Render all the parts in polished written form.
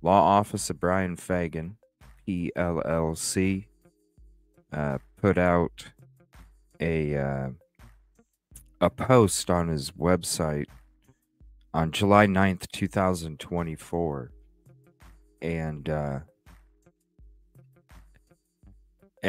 Law Office of Brian Fagan, PLLC, put out a post on his website on July 9th, 2024. And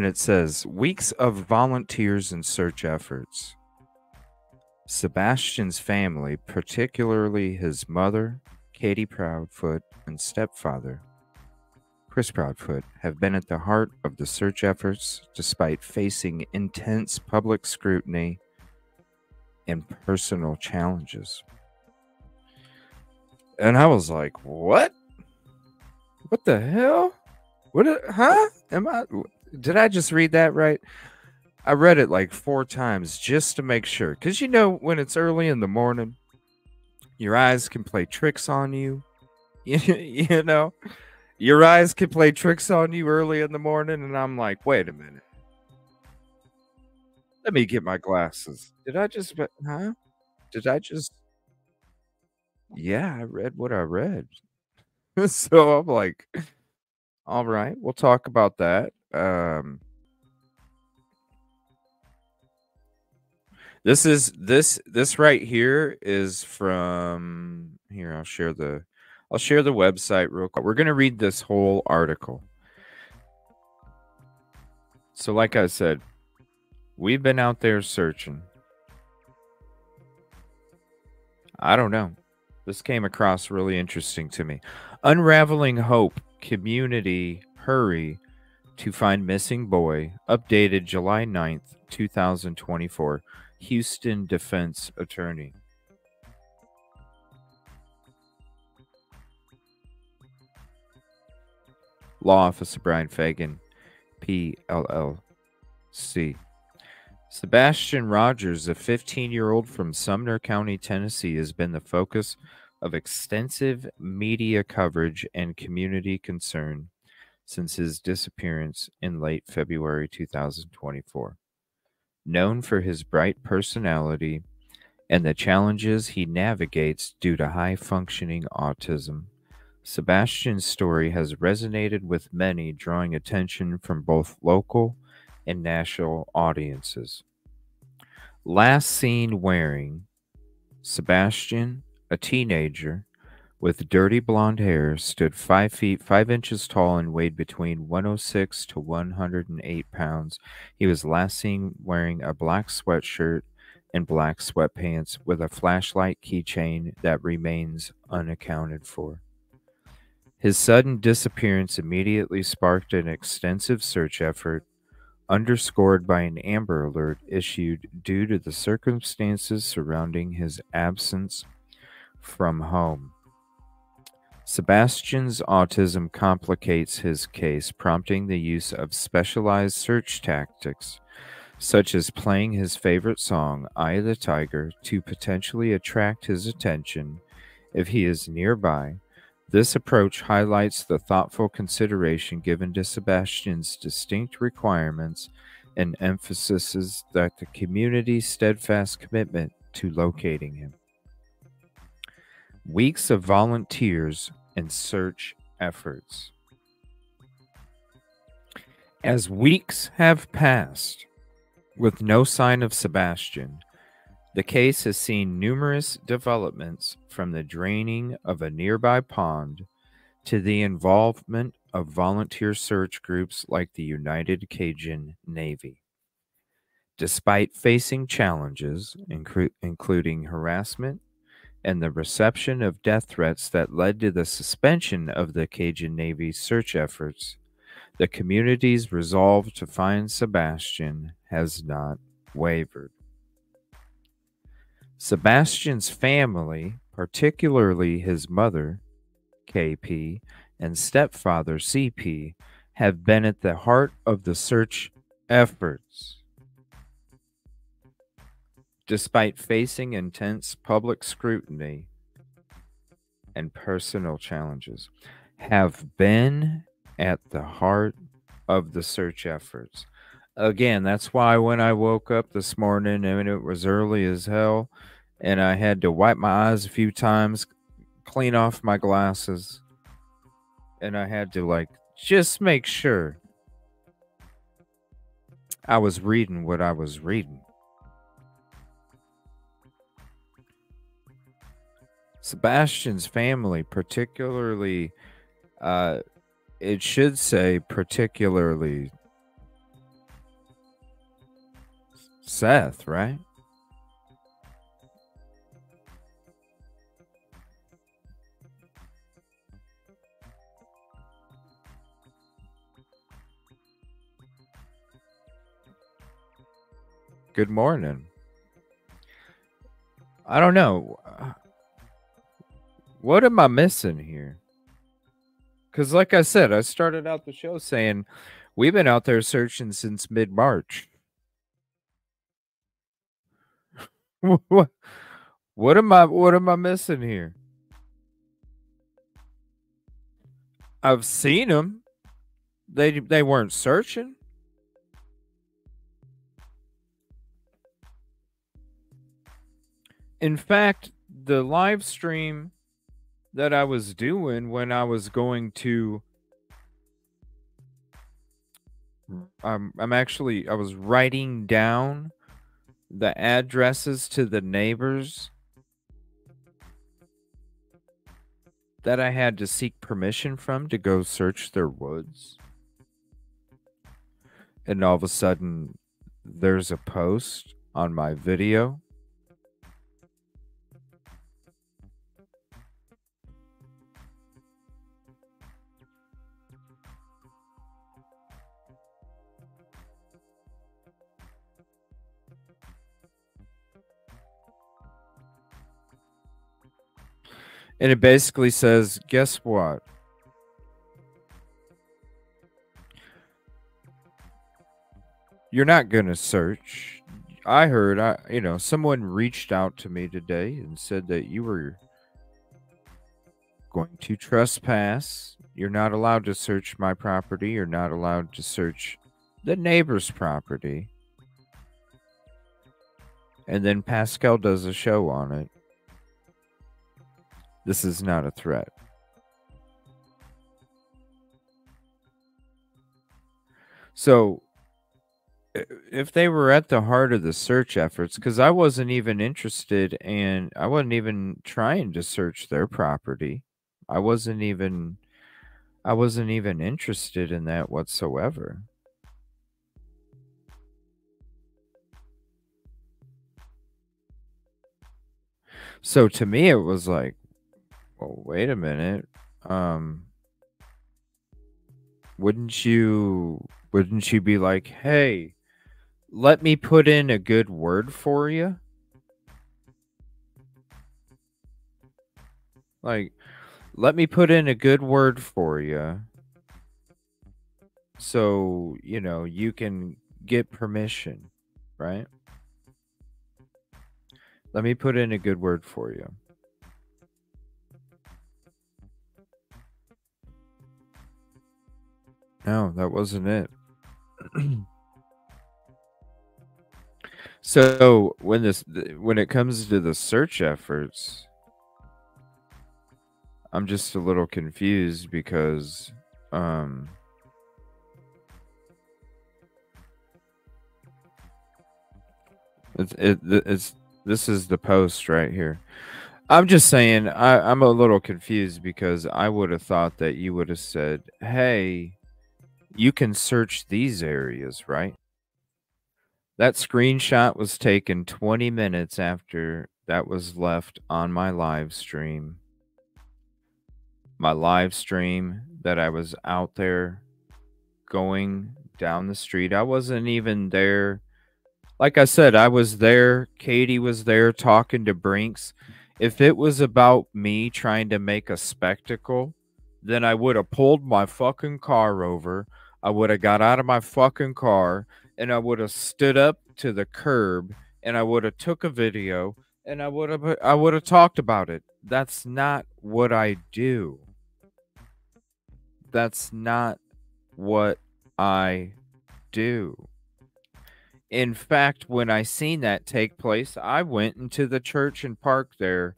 it says, weeks of volunteers and search efforts. Sebastian's family, particularly his mother, Katie Proudfoot, and stepfather, Chris Proudfoot, have been at the heart of the search efforts despite facing intense public scrutiny and personal challenges. And I was like, what? What the hell? Huh? Did I just read that right? I read it like 4 times just to make sure. Because you know, when it's early in the morning, your eyes can play tricks on you. You know, your eyes can play tricks on you early in the morning. And I'm like, wait a minute. Let me get my glasses. Did I just, huh? Did I just, yeah, I read what I read. So I'm like, all right, we'll talk about that. This right here is from here. I'll share the website real quick. We're gonna read this whole article. So, like I said, we've been out there searching. I don't know. This came across really interesting to me. Unraveling Hope Community Hurry to Find Missing Boy, updated July 9th, 2024. Houston Defense Attorney. Law Office of Brian Fagan, PLLC. Sebastian Rogers, a 15-year-old from Sumner County, Tennessee, has been the focus of extensive media coverage and community concern since his disappearance in late February 2024. Known for his bright personality and the challenges he navigates due to high-functioning autism, Sebastian's story has resonated with many, drawing attention from both local and national audiences. Last seen wearing, Sebastian, a teenager with dirty blonde hair, stood 5 feet 5 inches tall and weighed between 106 to 108 pounds. He was last seen wearing a black sweatshirt and black sweatpants with a flashlight keychain that remains unaccounted for. His sudden disappearance immediately sparked an extensive search effort, underscored by an Amber Alert issued due to the circumstances surrounding his absence from home. Sebastian's autism complicates his case, prompting the use of specialized search tactics, such as playing his favorite song, Eye of the Tiger, to potentially attract his attention if he is nearby. This approach highlights the thoughtful consideration given to Sebastian's distinct requirements and emphasizes that the community's steadfast commitment to locating him. Weeks of volunteers and search efforts. As weeks have passed with no sign of Sebastian, the case has seen numerous developments, from the draining of a nearby pond to the involvement of volunteer search groups like the United Cajun Navy. Despite facing challenges, including harassment and the reception of death threats that led to the suspension of the Cajun Navy's search efforts, the community's resolve to find Sebastian has not wavered. Sebastian's family, particularly his mother, KP, and stepfather, CP, have been at the heart of the search efforts. Despite facing intense public scrutiny and personal challenges, have been at the heart of the search efforts. Again, that's why when I woke up this morning and it was early as hell and I had to wipe my eyes a few times, clean off my glasses, and I had to like just make sure I was reading what I was reading. Sebastian's family, particularly, it should say particularly Seth, right? Good morning. I don't know. What am I missing here? Because, like I said, I started out the show saying we've been out there searching since mid March. What am I missing here? I've seen them. They weren't searching. In fact, the live stream that I was doing when I was going to I was writing down the addresses to the neighbors that I had to seek permission from to go search their woods. And all of a sudden there's a post on my video. And it basically says, guess what? You're not going to search. I heard, someone reached out to me today and said that you were going to trespass. You're not allowed to search my property. You're not allowed to search the neighbor's property. And then Pascal does a show on it. This is not a threat. So, if they were at the heart of the search efforts, because I wasn't even interested and I wasn't even trying to search their property. I wasn't even interested in that whatsoever. So to me it was like, well, wait a minute. Wouldn't you be like, hey, let me put in a good word for you? Like, let me put in a good word for you so, you can get permission, right? Let me put in a good word for you. No, that wasn't it. So when it comes to the search efforts, I'm just a little confused because this is the post right here. I'm just saying I'm a little confused because I would have thought that you would have said, "Hey, you can search these areas," right? That screenshot was taken 20 minutes after that was left on my live stream. My live stream that I was out there going down the street. I wasn't even there. Like I said, I was there. Katie was there talking to Brinks. If it was about me trying to make a spectacle, then I would have pulled my fucking car over. I would have got out of my fucking car and I would have stood up to the curb and I would have took a video and I would have talked about it. That's not what I do. That's not what I do. In fact, when I seen that take place, I went into the church and parked there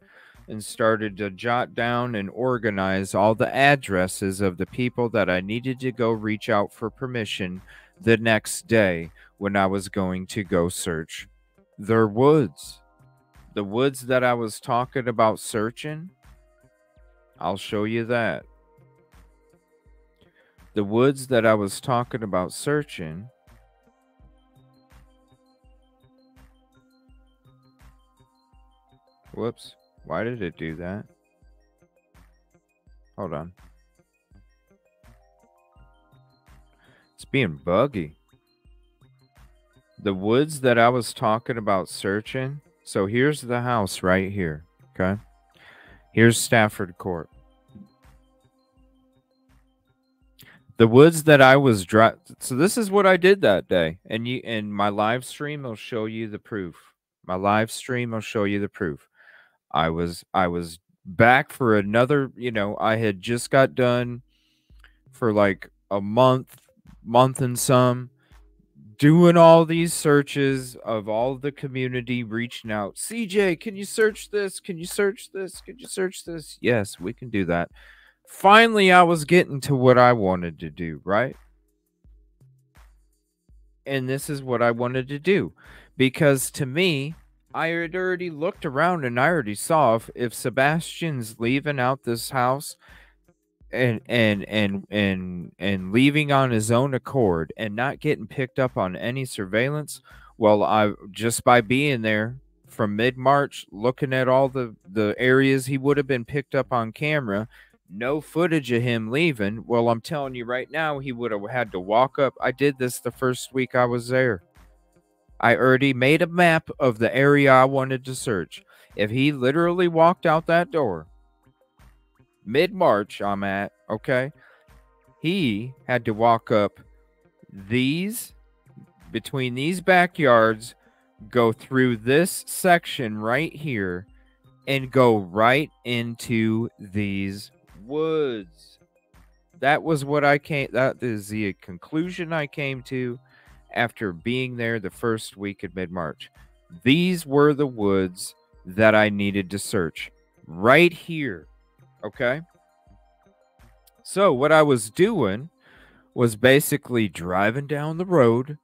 and started to jot down and organize all the addresses of the people that I needed to go reach out for permission the next day when I was going to go search their woods. The woods that I was talking about searching, I'll show you that. The woods that I was talking about searching, whoops, why did it do that? Hold on. It's being buggy. The woods that I was talking about searching. So here's the house right here. Okay. Here's Stafford Court. The woods that I was so this is what I did that day. And my live stream will show you the proof. My live stream will show you the proof. I was back for another, I had just got done for like a month and some, doing all these searches of all the community, reaching out. CJ, can you search this? Can you search this? Can you search this? Yes, we can do that. Finally, I was getting to what I wanted to do, right? And this is what I wanted to do. Because to me, I had already looked around and I already saw if Sebastian's leaving out this house and leaving on his own accord and not getting picked up on any surveillance, well, I just by being there from mid-March, looking at all the areas he would have been picked up on camera, no footage of him leaving. Well, I'm telling you right now, he would have had to walk up. I did this the first week I was there. I already made a map of the area I wanted to search. If he literally walked out that door, mid-March I'm at, okay, he had to walk up between these backyards, go through this section right here, and go right into these woods. That is the conclusion I came to after being there the first week of mid-March. These were the woods that I needed to search right here. Okay. So what I was doing was basically driving down the road,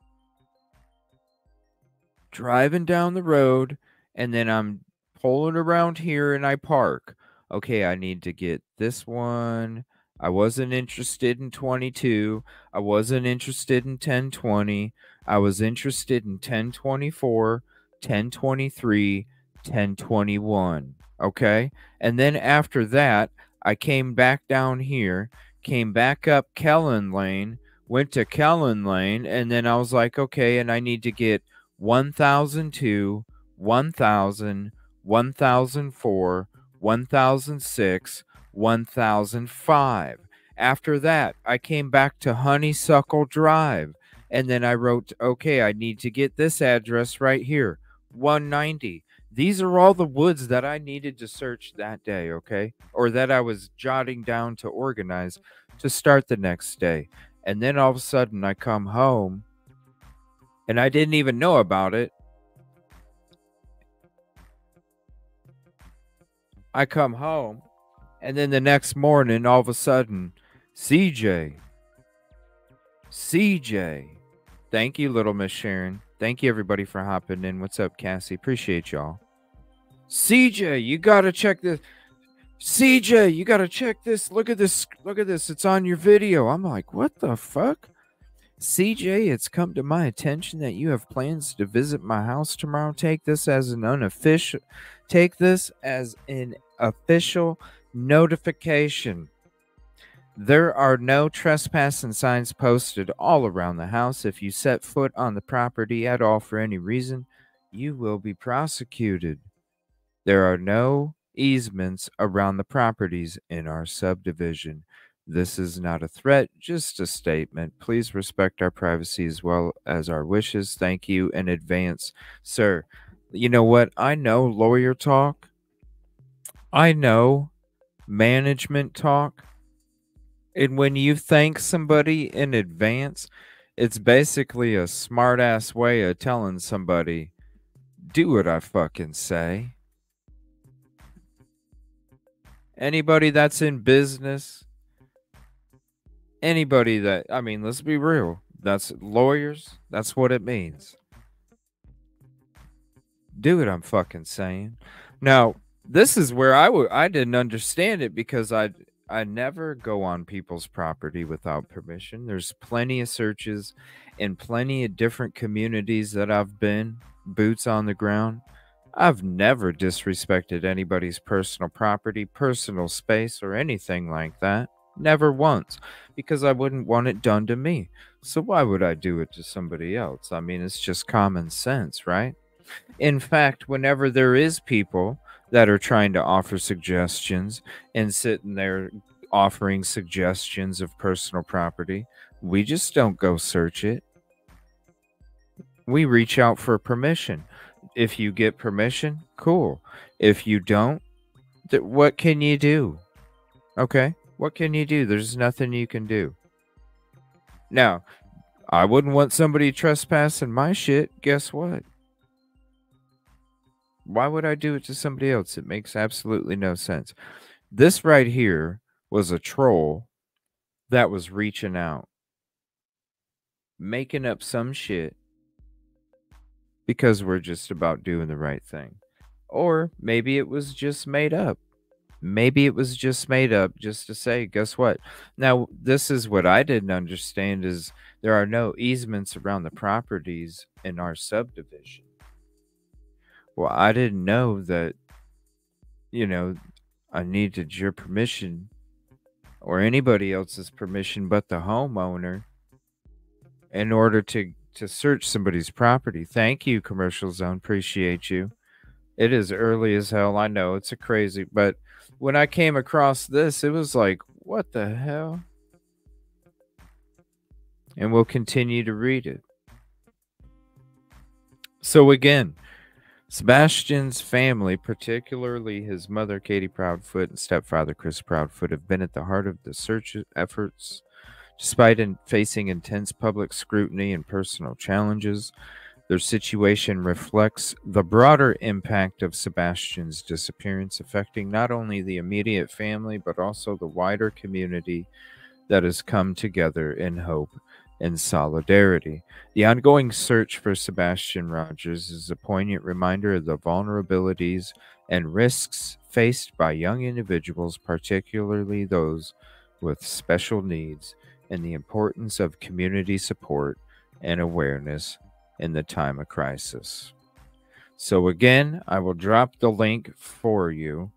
and then I'm pulling around here and I park. Okay, I need to get this one. I wasn't interested in 22. I wasn't interested in 1020. I was interested in 1024, 1023, 1021. Okay. And then after that, I came back down here, came back up Kellen Lane, went to Kellen Lane, and then I was like, okay, and I need to get 1002, 1000, 1004, 1006, 1005. After that, I came back to Honeysuckle Drive, and then I wrote, okay, I need to get this address right here, 190. These are all the woods that I needed to search that day, okay? Or that I was jotting down to organize to start the next day. And then all of a sudden I come home and I didn't even know about it. I come home and then the next morning, all of a sudden, CJ. Thank you, Little Miss Sharon. Thank you, everybody, for hopping in. What's up, Cassie? Appreciate y'all. CJ, you got to check this. CJ, you got to check this. Look at this. Look at this. It's on your video. I'm like, what the fuck? CJ, it's come to my attention that you have plans to visit my house tomorrow. Take this as an official notification. There are no trespassing signs posted all around the house. If you set foot on the property at all for any reason, you will be prosecuted. There are no easements around the properties in our subdivision. This is not a threat, just a statement. Please respect our privacy as well as our wishes. Thank you in advance, sir. You know what? I know lawyer talk. I know management talk. And when you thank somebody in advance, It's basically a smart ass way of telling somebody, do what I fucking say. Anybody that's in business, anybody that, I mean, let's be real. That's lawyers. That's what it means. Do what I'm fucking saying. Now, this is where I didn't understand it because I never go on people's property without permission. There's plenty of searches in plenty of different communities that I've been, boots on the ground. I've never disrespected anybody's personal property, personal space, or anything like that. Never once, because I wouldn't want it done to me. So why would I do it to somebody else? I mean, it's just common sense, right? In fact, whenever there is people that are trying to offer suggestions and sitting there offering suggestions of personal property, we just don't go search it. We reach out for permission. If you get permission, cool. If you don't, what can you do? Okay, what can you do? There's nothing you can do. Now, I wouldn't want somebody trespassing my shit. Guess what? Why would I do it to somebody else? It makes absolutely no sense. This right here was a troll that was reaching out, making up some shit because we're just about doing the right thing. Or maybe it was just made up. Maybe it was just made up just to say, guess what? Now, this is what I didn't understand is there are no easements around the properties in our subdivision. Well, I didn't know that, you know, I needed your permission or anybody else's permission but the homeowner in order to search somebody's property. Thank you, Commercial Zone. Appreciate you. It is early as hell. I know it's a crazy, but when I came across this, it was like, what the hell? And we'll continue to read it. So again, Sebastian's family, particularly his mother, Katie Proudfoot, and stepfather, Chris Proudfoot, have been at the heart of the search efforts. Despite facing intense public scrutiny and personal challenges, their situation reflects the broader impact of Sebastian's disappearance, affecting not only the immediate family, but also the wider community that has come together in hope and solidarity. The ongoing search for Sebastian Rogers is a poignant reminder of the vulnerabilities and risks faced by young individuals, particularly those with special needs, and the importance of community support and awareness in the time of crisis. So again, I will drop the link for you.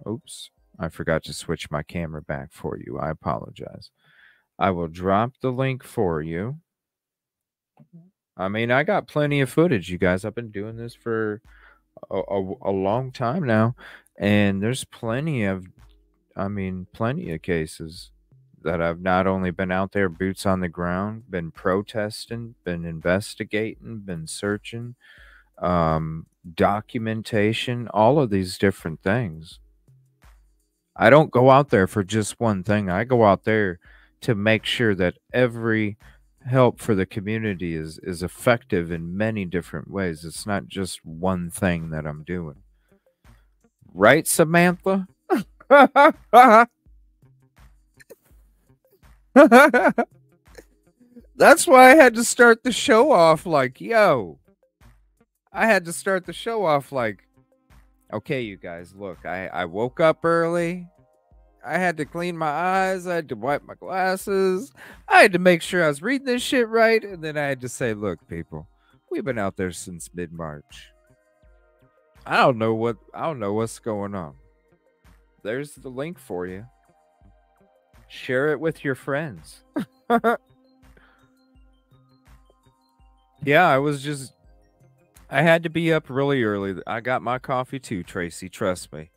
Oops, I forgot to switch my camera back for you. I apologize. I will drop the link for you. I mean, I got plenty of footage, you guys. I've been doing this for a long time now, and there's plenty of cases that I've not only been out there, boots on the ground, been protesting, been investigating, been searching, documentation, all of these different things. I don't go out there for just one thing. I go out there to make sure that every help for the community is effective in many different ways. It's not just one thing that I'm doing. Right, Samantha? That's why I had to start the show off like, yo. I had to start the show off like, okay, you guys, look, I woke up early. I had to clean my eyes. I had to wipe my glasses. I had to make sure I was reading this shit right. And then I had to say, look, people, we've been out there since mid-March. I don't know what's going on. There's the link for you. Share it with your friends. Yeah, I had to be up really early. I got my coffee too, Tracy. Trust me.